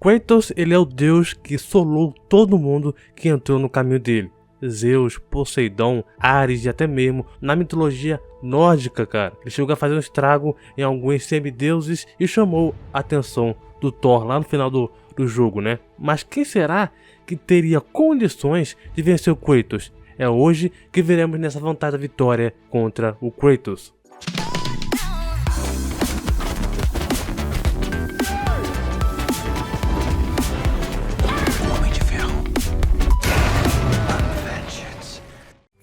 Kratos, ele é o deus que solou todo mundo que entrou no caminho dele. Zeus, Poseidon, Ares e até mesmo na mitologia nórdica, cara. Ele chegou a fazer um estrago em alguns semideuses e chamou a atenção do Thor lá no final do jogo, né? Mas quem será que teria condições de vencer o Kratos? É hoje que veremos nessa vontade da vitória contra o Kratos.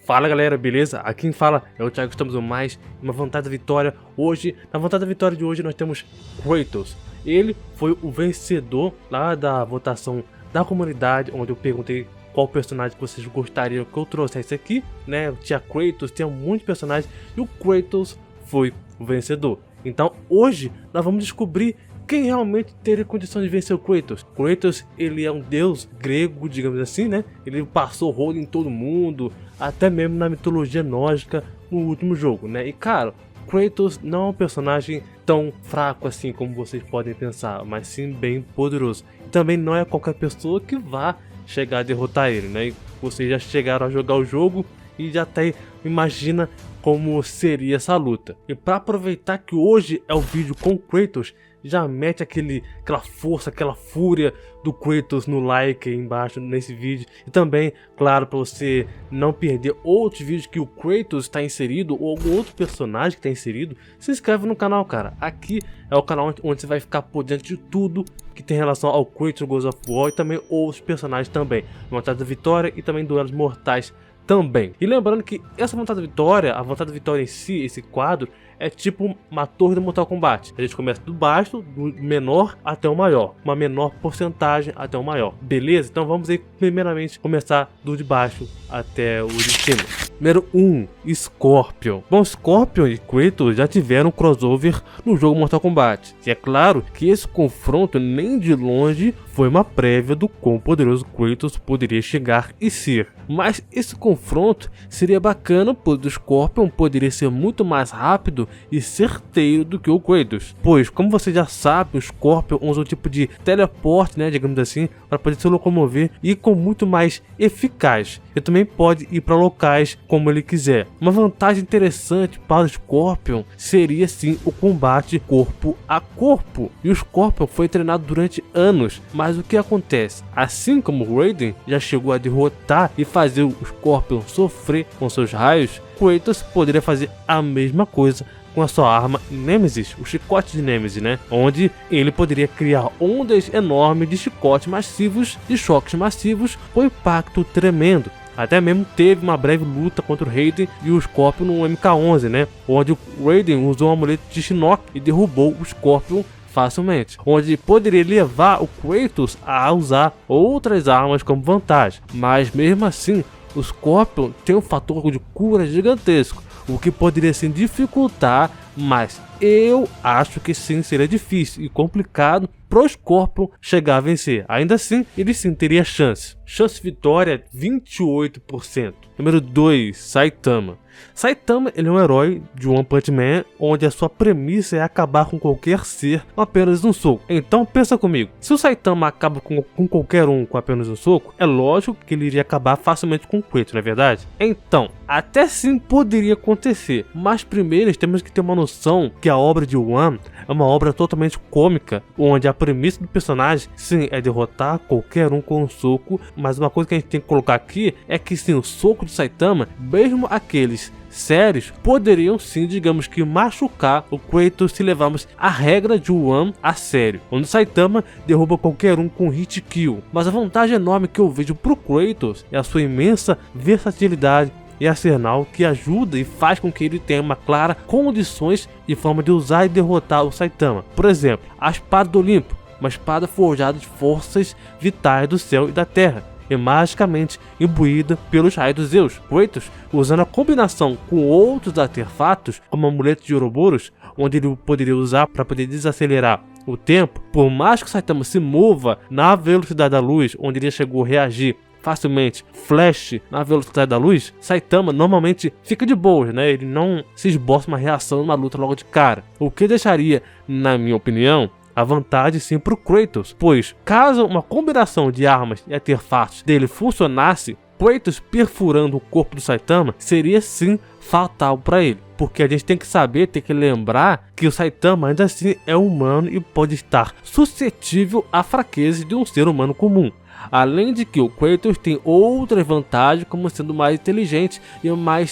Fala galera, beleza? Aqui quem fala é o Thiago, estamos mais uma vontade da vitória. Hoje, na vontade da vitória de hoje nós temos Kratos. Ele foi o vencedor lá da votação da comunidade, onde eu perguntei qual personagem que vocês gostariam que eu trouxesse aqui, né? Tinha Kratos, tinha muitos personagens e o Kratos foi o vencedor. Então hoje nós vamos descobrir quem realmente teria condição de vencer o Kratos. Kratos, ele é um deus grego, digamos assim, né? Ele passou rolo em todo mundo, até mesmo na mitologia nórdica no último jogo, né? E cara, Kratos não é um personagem tão fraco assim como vocês podem pensar, mas sim bem poderoso. E também não é qualquer pessoa que vá chegar a derrotar ele, né? E vocês já chegaram a jogar o jogo e já até imagina como seria essa luta. E para aproveitar que hoje é o vídeo com Kratos, já mete aquela força, aquela fúria do Kratos no like aí embaixo nesse vídeo. E também, claro, para você não perder outros vídeos que o Kratos está inserido ou algum outro personagem que está inserido, se inscreve no canal, cara. Aqui é o canal onde você vai ficar por dentro de tudo que tem relação ao Kratos God of War e também outros personagens também. Vontade da Vitória e também Duelos Mortais também. E lembrando que essa vontade da vitória, a vontade da vitória em si, esse quadro, é tipo uma torre do Mortal Kombat. A gente começa do baixo, do menor até o maior. Uma menor porcentagem até o maior. Beleza? Então vamos aí primeiramente começar do de baixo até o de cima. Número 1, Scorpion. Bom, Scorpion e Kratos já tiveram crossover no jogo Mortal Kombat. E é claro que esse confronto nem de longe foi uma prévia do quão poderoso Kratos poderia chegar e ser. Mas esse confronto seria bacana, pois o Scorpion poderia ser muito mais rápido e certeiro do que o Kratos. Pois, como você já sabe, o Scorpion usa um tipo de teleporte, né, digamos assim, para poder se locomover e com muito mais eficaz. Ele também pode ir para locais como ele quiser. Uma vantagem interessante para o Scorpion seria sim o combate corpo a corpo. E o Scorpion foi treinado durante anos, mas o que acontece? Assim como o Raiden já chegou a derrotar e fazer o Scorpion sofrer com seus raios, Kratos poderia fazer a mesma coisa com a sua arma Nemesis, o chicote de Nemesis, né? Onde ele poderia criar ondas enormes de chicotes massivos, de choques massivos, com impacto tremendo. Até mesmo teve uma breve luta contra o Raiden e o Scorpion no MK11, né? Onde o Raiden usou um amuleto de Shinnok e derrubou o Scorpion facilmente, onde poderia levar o Kratos a usar outras armas como vantagem. Mas mesmo assim, o Scorpion tem um fator de cura gigantesco, o que poderia sim dificultar, mas eu acho que sim seria difícil e complicado pro Scorpion chegar a vencer. Ainda assim, ele sim teria chance. Chance de vitória 28%. Número 2, Saitama. Saitama, ele é um herói de One Punch Man, onde a sua premissa é acabar com qualquer ser com apenas um soco. Então pensa comigo, se o Saitama acaba com qualquer um com apenas um soco, é lógico que ele iria acabar facilmente com o Kratos, não é verdade? Então, até sim poderia acontecer, mas primeiro temos que ter uma noção que a obra de One é uma obra totalmente cômica, onde a premissa do personagem sim é derrotar qualquer um com um soco, mas uma coisa que a gente tem que colocar aqui é que sim, o soco de Saitama, mesmo aqueles sérios, poderiam sim, digamos que, machucar o Kratos se levarmos a regra de One a sério, onde Saitama derruba qualquer um com hit kill. Mas a vantagem enorme que eu vejo pro Kratos é a sua imensa versatilidade e arsenal, que ajuda e faz com que ele tenha uma clara condições de forma de usar e derrotar o Saitama. Por exemplo, a espada do Olimpo, uma espada forjada de forças vitais do céu e da terra, e magicamente imbuída pelos raios de Zeus. Kratos, usando a combinação com outros artefatos, como o amuleto de Ouroboros, onde ele poderia usar para poder desacelerar o tempo, por mais que Saitama se mova na velocidade da luz, onde ele chegou a reagir facilmente, Flash na velocidade da luz, Saitama normalmente fica de boa, né? Ele não se esboça uma reação numa luta logo de cara, o que deixaria, na minha opinião, a vantagem sim pro Kratos, pois caso uma combinação de armas e artefatos dele funcionasse, Kratos perfurando o corpo do Saitama seria sim fatal para ele. Porque a gente tem que lembrar que o Saitama ainda assim é humano e pode estar suscetível à fraqueza de um ser humano comum. Além de que o Kratos tem outras vantagens, como sendo mais inteligente e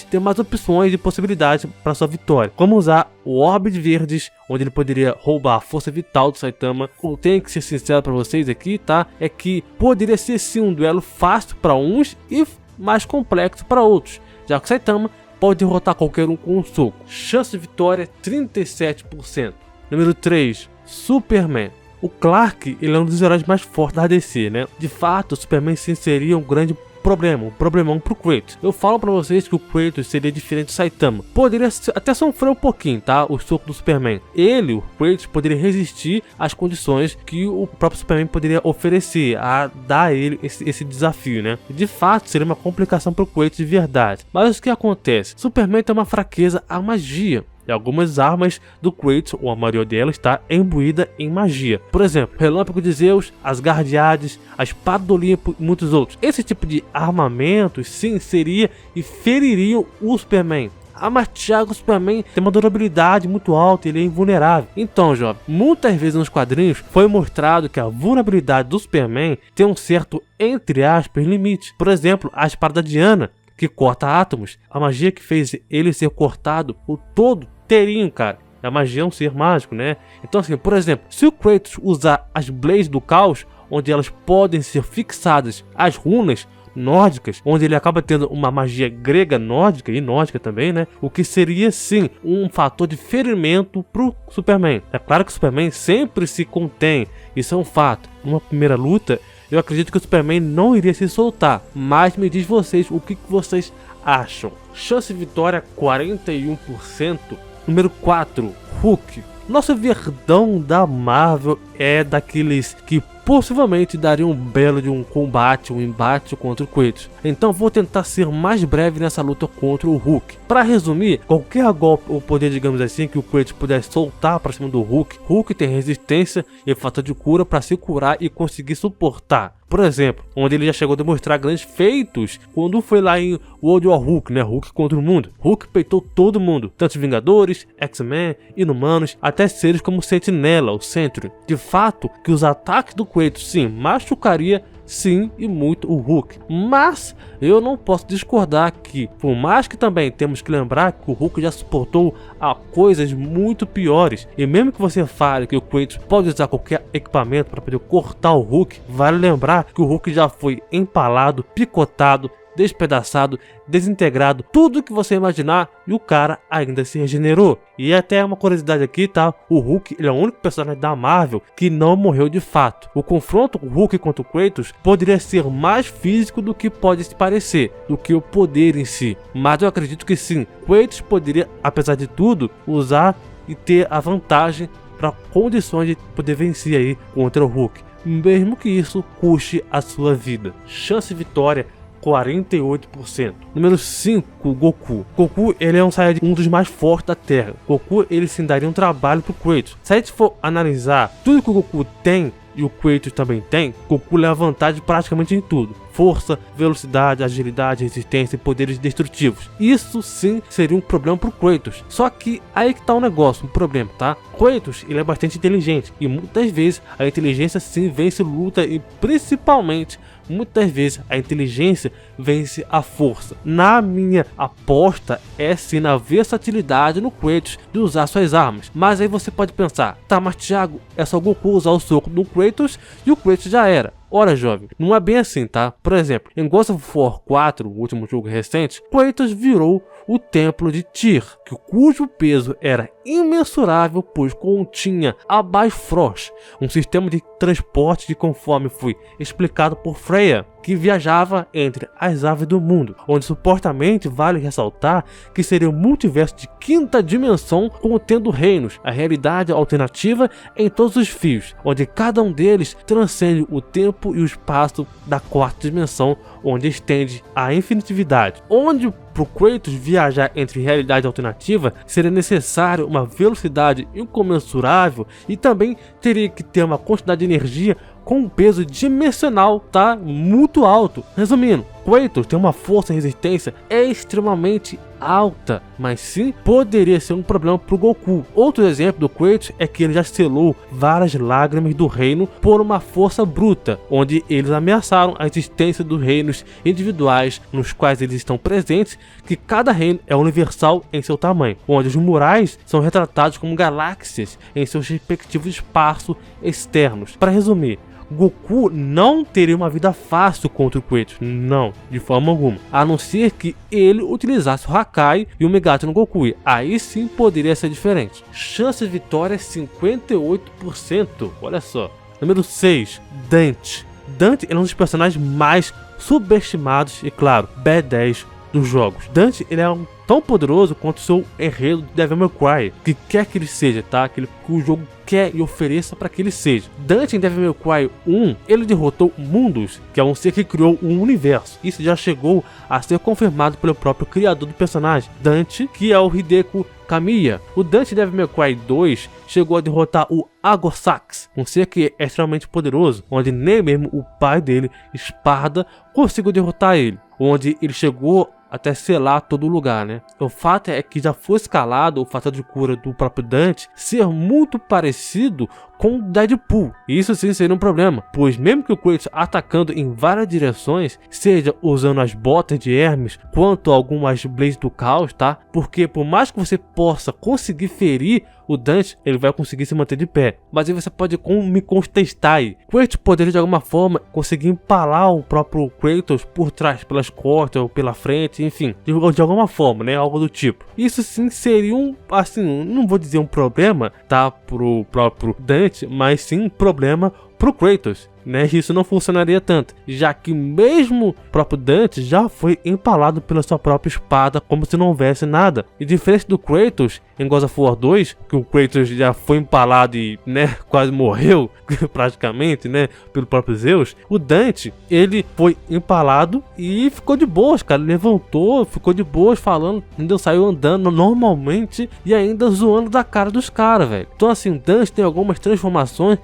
ter mais opções e possibilidades para sua vitória, como usar o Orbe de Verdes, onde ele poderia roubar a força vital do Saitama. Eu tenho que ser sincero para vocês aqui, tá? É que poderia ser sim um duelo fácil para uns e mais complexo para outros, já que o Saitama pode derrotar qualquer um com um soco. Chance de vitória 37%. Número 3, Superman. O Clark, ele é um dos heróis mais fortes da DC, né? De fato, o Superman sim seria um grande problema, um problemão pro Kratos. Eu falo pra vocês que o Kratos seria diferente do Saitama. Poderia até sofrer um pouquinho, tá? O soco do Superman. O Kratos, poderia resistir às condições que o próprio Superman poderia oferecer, a dar a ele esse desafio, né? De fato, seria uma complicação pro Kratos de verdade. Mas o que acontece? Superman tem uma fraqueza à magia. E algumas armas do Kratos, ou a maioria delas, está imbuída em magia. Por exemplo, Relâmpago de Zeus, as Gardeades, a Espada do Olimpo e muitos outros. Esse tipo de armamentos, sim, seria e feririam o Superman. Mas Thiago, o Superman tem uma durabilidade muito alta, ele é invulnerável. Então, jovem, muitas vezes nos quadrinhos foi mostrado que a vulnerabilidade do Superman tem um certo, entre aspas, limite. Por exemplo, a Espada da Diana, que corta átomos, a magia que fez ele ser cortado, o todo teriam, cara. A magia é um ser mágico, né? Então assim, por exemplo, se o Kratos usar as Blades do Caos, onde elas podem ser fixadas às runas nórdicas, onde ele acaba tendo uma magia grega nórdica e nórdica também, né? O que seria sim um fator de ferimento pro Superman. É claro que o Superman sempre se contém, isso é um fato. Numa primeira luta, eu acredito que o Superman não iria se soltar, mas me diz vocês o que vocês acham. Chance de vitória 41%. Número 4, Hulk. Nosso verdão da Marvel é daqueles que possivelmente dariam um belo de um combate, um embate contra o Kratos. Então vou tentar ser mais breve nessa luta contra o Hulk. Para resumir, qualquer golpe ou poder, digamos assim, que o Kratos pudesse soltar para cima do Hulk, Hulk tem resistência e fator de cura para se curar e conseguir suportar. Por exemplo, onde ele já chegou a demonstrar grandes feitos quando foi lá em World War Hulk, né? Hulk contra o mundo. Hulk peitou todo mundo, tanto os Vingadores, X-Men, Inumanos, até seres como Sentinela, o Sentry. De fato, que os ataques do Kratos sim machucaria sim e muito o Hulk, mas eu não posso discordar que, por mais que também temos que lembrar que o Hulk já suportou a coisas muito piores, e mesmo que você fale que o Kratos pode usar qualquer equipamento para poder cortar o Hulk, vale lembrar que o Hulk já foi empalado, picotado, despedaçado, desintegrado, tudo que você imaginar, e o cara ainda se regenerou. E até uma curiosidade aqui, tá? O Hulk, ele é o único personagem da Marvel que não morreu de fato. O confronto do Hulk contra o Kratos poderia ser mais físico do que pode se parecer, do que o poder em si. Mas eu acredito que sim, Kratos poderia, apesar de tudo, usar e ter a vantagem para condições de poder vencer aí contra o Hulk, mesmo que isso custe a sua vida. Chance de vitória 48%. Número 5, Goku. Goku, ele é um dos mais fortes da Terra. Goku, ele sim daria um trabalho pro Kratos. Se a gente for analisar tudo que o Goku tem e o Kratos também tem, Goku leva vantagem praticamente em tudo. Força, velocidade, agilidade, resistência e poderes destrutivos. Isso sim seria um problema pro Kratos. Só que aí que tá o negócio, um problema, tá? Kratos, ele é bastante inteligente e muitas vezes a inteligência sim vence luta e principalmente muitas vezes a inteligência vence a força. Na minha aposta é sim na versatilidade no Kratos de usar suas armas. Mas aí você pode pensar, tá, mas Thiago, é só Goku usar o soco do Kratos e o Kratos já era. Ora, jovem, não é bem assim, tá? Por exemplo, em Ghost of War 4, o último jogo recente, Kratos virou o Templo de Tyr, cujo peso era imensurável, pois continha a Bifrost, um sistema de transporte que, conforme foi explicado por Freya, que viajava entre as aves do mundo, onde supostamente vale ressaltar que seria um multiverso de quinta dimensão contendo reinos, a realidade alternativa em todos os fios, onde cada um deles transcende o tempo e o espaço da quarta dimensão, onde estende a infinitividade, onde para o Kratos viajar entre realidade alternativa seria necessário uma velocidade incomensurável e também teria que ter uma quantidade de energia com um peso dimensional, tá? Muito alto. Resumindo, Kratos tem uma força e resistência extremamente alta, mas sim poderia ser um problema para o Goku. Outro exemplo do Kratos é que ele já selou várias lágrimas do reino por uma força bruta, onde eles ameaçaram a existência dos reinos individuais nos quais eles estão presentes, que cada reino é universal em seu tamanho, onde os murais são retratados como galáxias em seus respectivos espaços externos. Para resumir, Goku não teria uma vida fácil contra o Kratos, não, de forma alguma, a não ser que ele utilizasse o Hakai e o Megate no Goku, aí sim poderia ser diferente. Chance de vitória é 58%, olha só. Número 6, Dante. Dante é um dos personagens mais subestimados e, claro, B10 dos jogos. Dante ele é tão poderoso quanto o seu enredo de Devil May Cry, que quer que ele seja, tá? Aquele que o jogo quer e ofereça para que ele seja. Dante em Devil May Cry 1, ele derrotou Mundus, que é um ser que criou um universo. Isso já chegou a ser confirmado pelo próprio criador do personagem, Dante, que é o Hideko Kamiya. O Dante Devil May Cry 2 chegou a derrotar o Agorsax, um ser que é extremamente poderoso, onde nem mesmo o pai dele, Esparda, conseguiu derrotar ele, onde ele chegou até selar todo o lugar, né? O fato é que já foi escalado o fator de cura do próprio Dante ser muito parecido com o Deadpool. E isso sim seria um problema, pois mesmo que o Kratos atacando em várias direções, seja usando as botas de Hermes, quanto algumas Blades do Caos, tá? Porque por mais que você possa conseguir ferir o Dante, ele vai conseguir se manter de pé. Mas aí você pode me contestar aí. Kratos poderia de alguma forma conseguir empalar o próprio Kratos por trás, pelas costas ou pela frente, enfim, de alguma forma, né? Algo do tipo. Isso sim seria assim, não vou dizer um problema, tá? Pro próprio Dante, mas sim um problema pro Kratos, né? Isso não funcionaria tanto, já que mesmo o próprio Dante já foi empalado pela sua própria espada como se não houvesse nada. E diferente do Kratos em God of War 2, que o Kratos já foi empalado e, né, quase morreu praticamente, né, pelo próprio Zeus, o Dante, ele foi empalado e ficou de boas, cara, levantou, ficou de boas falando, entendeu? Saiu andando normalmente e ainda zoando da cara dos caras, velho. Então assim, o Dante tem algumas transformações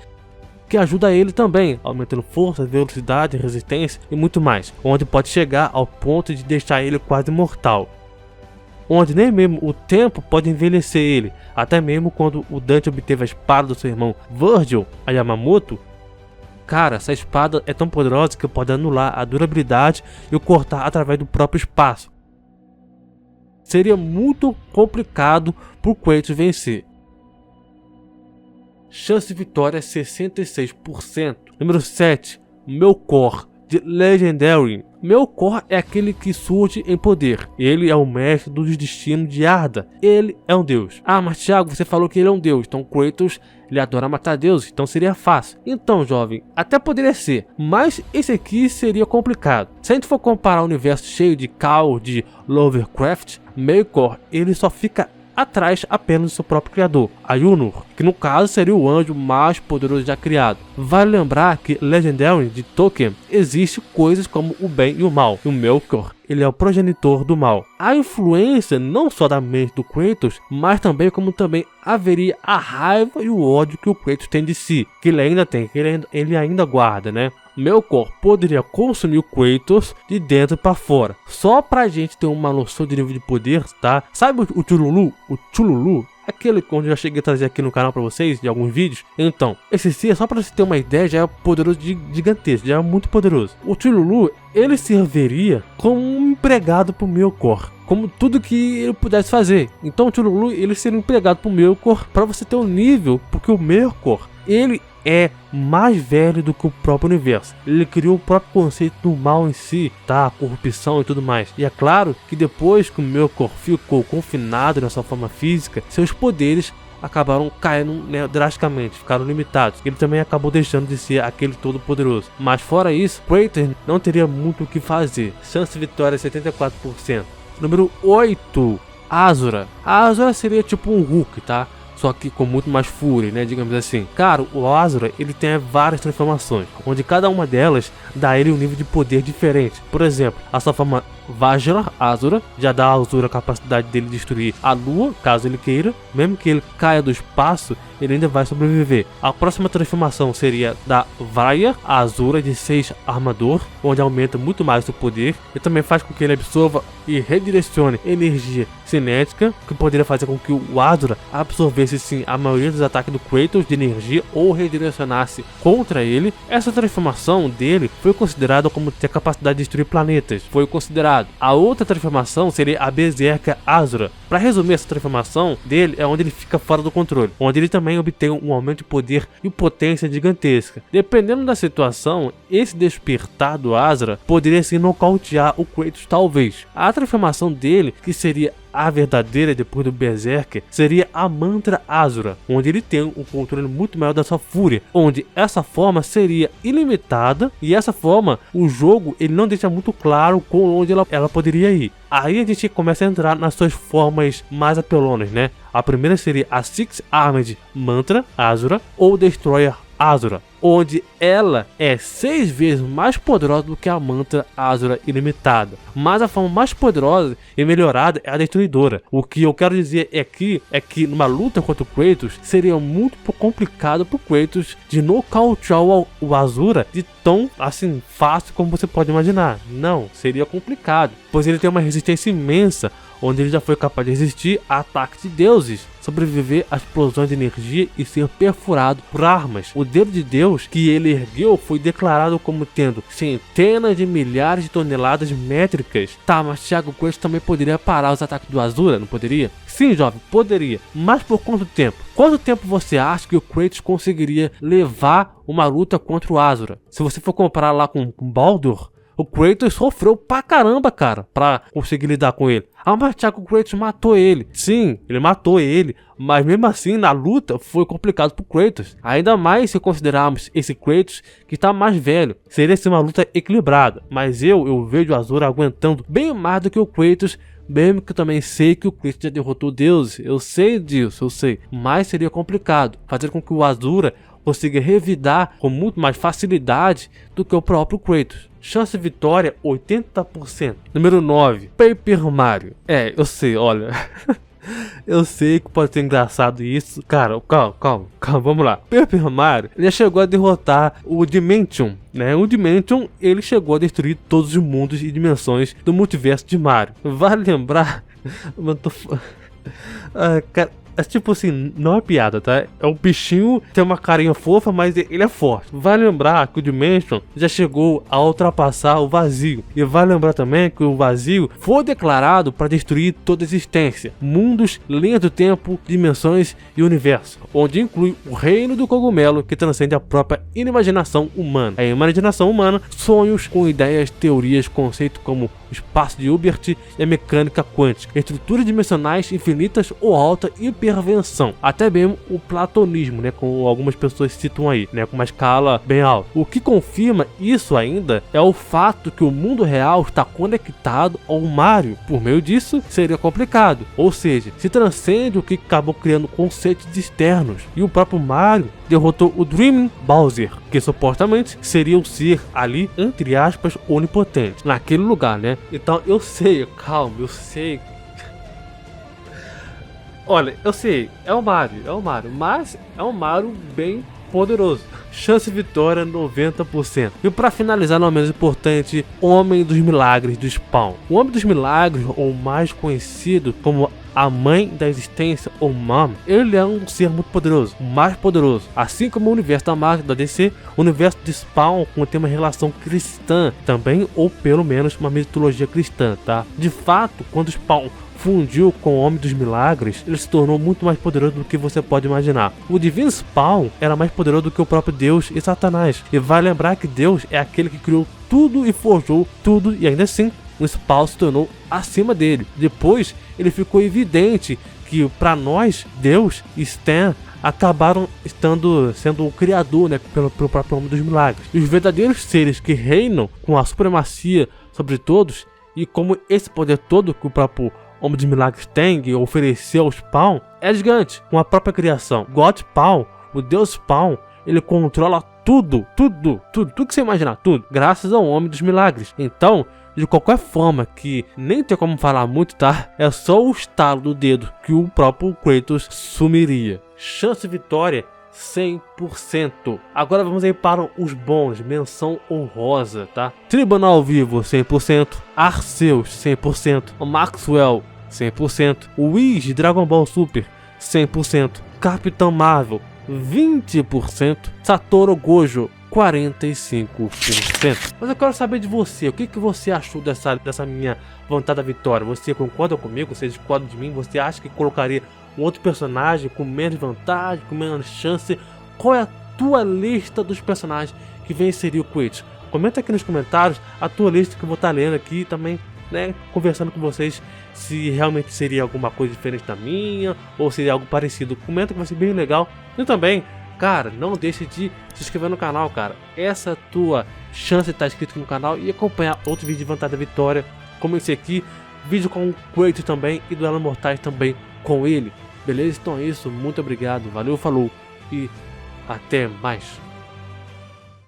que ajuda ele também, aumentando força, velocidade, resistência e muito mais, onde pode chegar ao ponto de deixar ele quase mortal, onde nem mesmo o tempo pode envelhecer ele. Até mesmo quando o Dante obteve a espada do seu irmão Virgil, a Yamamoto, cara, essa espada é tão poderosa que pode anular a durabilidade e o cortar através do próprio espaço. Seria muito complicado pro Kratos vencer. Chance de vitória é 66%. Número 7, Melkor, de Legendary. Melkor é aquele que surge em poder. Ele é o mestre dos destinos de Arda. Ele é um deus. Ah, mas Thiago, você falou que ele é um deus. Então Kratos, ele adora matar deuses, então seria fácil. Então, jovem, até poderia ser, mas esse aqui seria complicado. Se a gente for comparar o universo cheio de caos de Lovecraft, Melkor, ele só fica atrás apenas do seu próprio criador, Ayunur, que no caso seria o anjo mais poderoso já criado. Vale lembrar que Legendary de Tolkien existe coisas como o bem e o mal, e o Melkor, ele é o progenitor do mal. A influência não só da mente do Kratos, mas também como também haveria a raiva e o ódio que o Kratos tem de si, que ele ainda tem, que ele ainda guarda, né? Melkor poderia consumir o Kratos de dentro para fora. Só pra gente ter uma noção de nível de poder, tá? Sabe o Chululu? O Chululu? Aquele onde eu já cheguei a trazer aqui no canal pra vocês, de alguns vídeos. Então, esse ser, só pra você ter uma ideia, já é poderoso gigantesco, já é muito poderoso. O Chululu, ele serviria como um empregado pro Melkor, como tudo que ele pudesse fazer. Então o Chululu, ele seria um empregado pro Melkor, pra você ter um nível, porque o Melkor, ele é mais velho do que o próprio universo. Ele criou o próprio conceito do mal em si, tá? A corrupção e tudo mais. E é claro que depois que o Melkor ficou confinado na sua forma física, seus poderes acabaram caindo, né, drasticamente, ficaram limitados. Ele também acabou deixando de ser aquele todo poderoso. Mas fora isso, Kratos não teria muito o que fazer. Chance de vitória 74%. Número 8, Asura. A Asura seria tipo um Hulk, tá? Só que com muito mais fúria, né, digamos assim. Cara, o Asura, ele tem várias transformações, onde cada uma delas dá a ele um nível de poder diferente. Por exemplo, a sua forma Vajra, Asura, já dá a Asura a capacidade dele destruir a lua, caso ele queira. Mesmo que ele caia do espaço, ele ainda vai sobreviver. A próxima transformação seria da Vraya, a Asura de 6 armador, onde aumenta muito mais o poder e também faz com que ele absorva e redirecione energia cinética, que poderia fazer com que o Asura absorvesse sim a maioria dos ataques do Kratos de energia ou redirecionasse contra ele. Essa transformação dele foi considerada como ter capacidade de destruir planetas, foi considerado. A outra transformação seria a Berserker Asura. Para resumir, essa transformação dele é onde ele fica fora do controle, onde ele também obtém um aumento de poder e potência gigantesca. Dependendo da situação, esse despertar do Asura poderia sim nocautear o Kratos talvez. A transformação dele, que seria a verdadeira depois do Berserker, seria a Mantra Asura, onde ele tem um controle muito maior da sua fúria, onde essa forma seria ilimitada e essa forma, o jogo ele não deixa muito claro com onde ela poderia ir. Aí a gente começa a entrar nas suas formas mais apelonas, né? A primeira seria a Six Armed Mantra Asura ou Destroyer Asura, onde ela é 6 vezes mais poderosa do que a Mantra Asura ilimitada. Mas a forma mais poderosa e melhorada é a Destruidora. O que eu quero dizer é que numa luta contra o Kratos, seria muito complicado pro Kratos de nocautear o Asura de tão assim fácil como você pode imaginar. Não, seria complicado, pois ele tem uma resistência imensa, onde ele já foi capaz de resistir a ataques de deuses, sobreviver a explosões de energia e ser perfurado por armas. O dedo de Deus que ele ergueu foi declarado como tendo centenas de milhares de toneladas métricas. Tá, mas Thiago, Kratos também poderia parar os ataques do Asura, não poderia? Sim, jovem, poderia. Mas por quanto tempo? Quanto tempo você acha que o Kratos conseguiria levar uma luta contra o Asura? Se você for comparar lá com Baldur, o Kratos sofreu pra caramba, cara, pra conseguir lidar com ele. Ah, mas Thiago, o Kratos matou ele. Sim, ele matou ele, mas mesmo assim na luta foi complicado pro Kratos. Ainda mais se considerarmos esse Kratos que tá mais velho. Seria ser uma luta equilibrada, mas eu vejo o Asura aguentando bem mais do que o Kratos. Mesmo que eu também sei que o Kratos já derrotou deuses, eu sei disso, eu sei. Mas seria complicado fazer com que o Asura consiga revidar com muito mais facilidade do que o próprio Kratos. Chance de vitória 80%. Número 9, Paper Mario. Eu sei, olha. Eu sei que pode ser engraçado isso. Cara, calma, vamos lá. Paper Mario, ele já chegou a derrotar o Dimension, né? O Dimension, ele chegou a destruir todos os mundos e dimensões do multiverso de Mario. Vale lembrar... cara... É tipo assim, não é piada, tá? É um bichinho, tem uma carinha fofa, mas ele é forte. Vai lembrar que o Dimension já chegou a ultrapassar o Vazio. E vai lembrar também que o Vazio foi declarado para destruir toda a existência. Mundos, linhas do tempo, dimensões e universo. Onde inclui o reino do cogumelo que transcende a própria imaginação humana. A imaginação humana, sonhos com ideias, teorias, conceitos como o espaço de Hilbert e a mecânica quântica. Estruturas dimensionais infinitas ou alta hipervenção, até mesmo o platonismo, né, como algumas pessoas citam aí, né, com uma escala bem alta. O que confirma isso ainda é o fato que o mundo real está conectado ao Mario. Por meio disso, seria complicado, ou seja, se transcende o que acabou criando conceitos externos. E o próprio Mario derrotou o Dreaming Bowser, que supostamente seria o ser ali, entre aspas, onipotente, naquele lugar, né? Então eu sei, calma, eu sei. Olha, eu sei, é o Mario, mas é um Mario bem poderoso. Chance de vitória 90%. E para finalizar, não menos importante, Homem dos Milagres do Spawn. O Homem dos Milagres, ou mais conhecido como a Mãe da Existência, ou Mom, ele é um ser muito poderoso, o mais poderoso. Assim como o universo da Marvel da DC, o universo de Spawn contém uma relação cristã também, ou pelo menos uma mitologia cristã, tá? De fato, quando Spawn fundiu com o Homem dos Milagres, ele se tornou muito mais poderoso do que você pode imaginar. O Divino Spawn era mais poderoso do que o próprio Deus e Satanás. E vai lembrar que Deus é aquele que criou tudo e forjou tudo, e ainda assim o Spawn se tornou acima dele. Depois ele ficou evidente que pra nós, Deus e Stan acabaram sendo o criador, né, pelo próprio Homem dos Milagres. E os verdadeiros seres que reinam com a supremacia sobre todos, e como esse poder todo que o próprio Homem dos Milagres tem e ofereceu ao Spawn, é gigante, com a própria criação. God Spawn, o Deus Spawn, ele controla tudo que você imaginar, tudo, graças ao Homem dos Milagres. Então, de qualquer forma, que nem tem como falar muito, tá? É só o estalo do dedo que o próprio Kratos sumiria. Chance de vitória 100%. Agora vamos aí para os bônus, menção honrosa, tá? Tribunal Vivo 100%, Arceus 100%, Maxwell 100%, Whis de Dragon Ball Super 100%, Capitão Marvel 20%, Satoru Gojo 45%. Mas eu quero saber de você, o que você achou dessa minha vontade da vitória? Você concorda comigo? Você discorda de mim? Você acha que colocaria um outro personagem com menos vantagem, com menos chance? Qual é a tua lista dos personagens que venceria o Kratos? Comenta aqui nos comentários a tua lista, que eu vou estar lendo aqui também, né, conversando com vocês, se realmente seria alguma coisa diferente da minha, ou seria algo parecido. Comenta que vai ser bem legal. E também, cara, não deixe de se inscrever no canal, cara. Essa é a tua chance de estar inscrito aqui no canal e acompanhar outro vídeo de Vantagem da Vitória, como esse aqui, vídeo com o Kratos também e Duelo Mortais também com ele. Beleza? Então é isso, muito obrigado, valeu, falou e até mais.